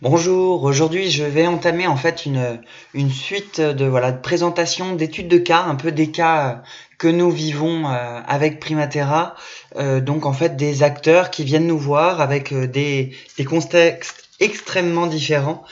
Bonjour, aujourd'hui je vais entamer en fait une suite de présentation d'études de cas, un peu des cas que nous vivons avec Primatera. Donc en fait des acteurs qui viennent nous voir avec des contextes extrêmement différents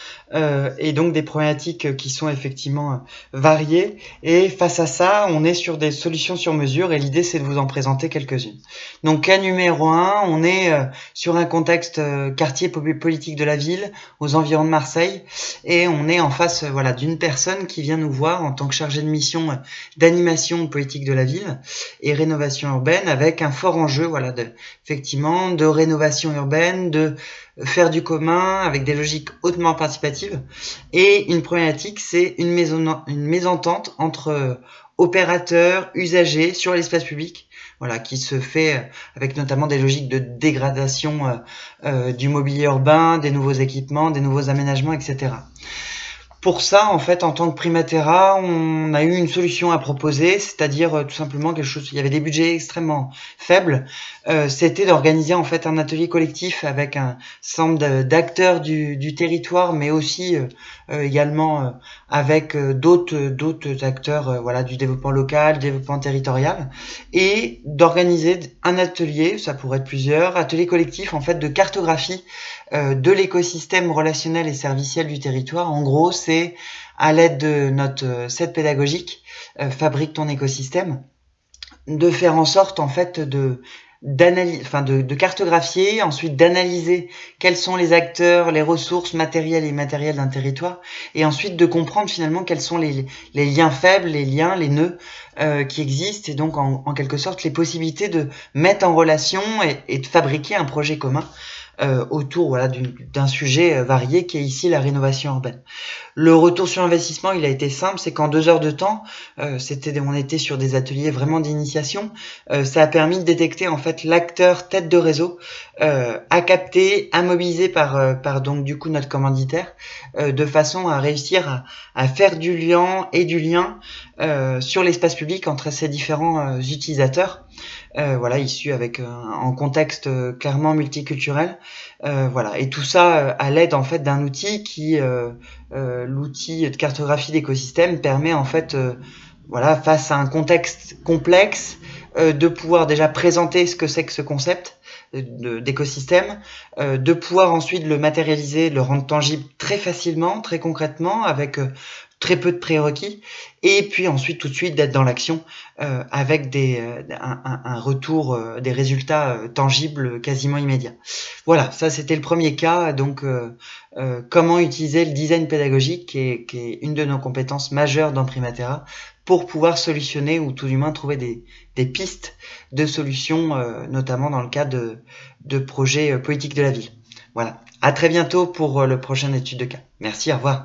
et donc des problématiques qui sont effectivement variées. Et face à ça, on est sur des solutions sur mesure et l'idée c'est de vous en présenter quelques-unes. Donc cas numéro un, on est sur un contexte quartier politique de la ville aux environs de Marseille et on est en face d'une personne qui vient nous voir en tant que chargée de mission d'animation politique de la ville et rénovation urbaine avec un fort enjeu effectivement de rénovation urbaine, de faire du commun avec des logiques hautement participatives et une problématique c'est une mésentente entre opérateurs, usagers sur l'espace public qui se fait avec notamment des logiques de dégradation du mobilier urbain, des nouveaux équipements, des nouveaux aménagements, etc. Pour ça, en fait, en tant que Primatera, on a eu une solution à proposer, c'est-à-dire tout simplement quelque chose. Il y avait des budgets extrêmement faibles. C'était d'organiser en fait un atelier collectif avec un ensemble d'acteurs du territoire, mais aussi également avec d'autres acteurs, du développement local, du développement territorial, et d'organiser un atelier, ça pourrait être plusieurs ateliers collectifs en fait de cartographie de l'écosystème relationnel et serviciel du territoire. En gros, c'est à l'aide de notre set pédagogique Fabrique ton écosystème, de faire en sorte en fait de cartographier, ensuite d'analyser quels sont les acteurs, les ressources matérielles et immatérielles d'un territoire, et ensuite de comprendre finalement quels sont les liens faibles, les liens, les nœuds qui existent, et donc en quelque sorte les possibilités de mettre en relation et de fabriquer un projet commun autour d'un sujet varié qui est ici la rénovation urbaine. Le retour sur investissement, il a été simple, c'est qu'en 2 heures de temps, on était sur des ateliers vraiment d'initiation, ça a permis de détecter en fait l'acteur tête de réseau à capter, à mobiliser par donc du coup notre commanditaire, de façon à réussir à faire du lien sur l'espace public entre ces différents utilisateurs. Issus avec en contexte clairement multiculturel, et tout ça à l'aide en fait d'un outil l'outil de cartographie d'écosystème permet en fait face à un contexte complexe de pouvoir déjà présenter ce que c'est que ce concept d'écosystème, de pouvoir ensuite le matérialiser, le rendre tangible très facilement, très concrètement, avec très peu de prérequis, et puis ensuite tout de suite d'être dans l'action avec un retour, des résultats tangibles quasiment immédiats. Voilà, ça c'était le premier cas, donc comment utiliser le design pédagogique qui est une de nos compétences majeures dans Primatera pour pouvoir solutionner ou tout du moins trouver des pistes de solutions, notamment dans le cadre de projets politiques de la ville. Voilà, à très bientôt pour le prochain étude de cas. Merci, au revoir.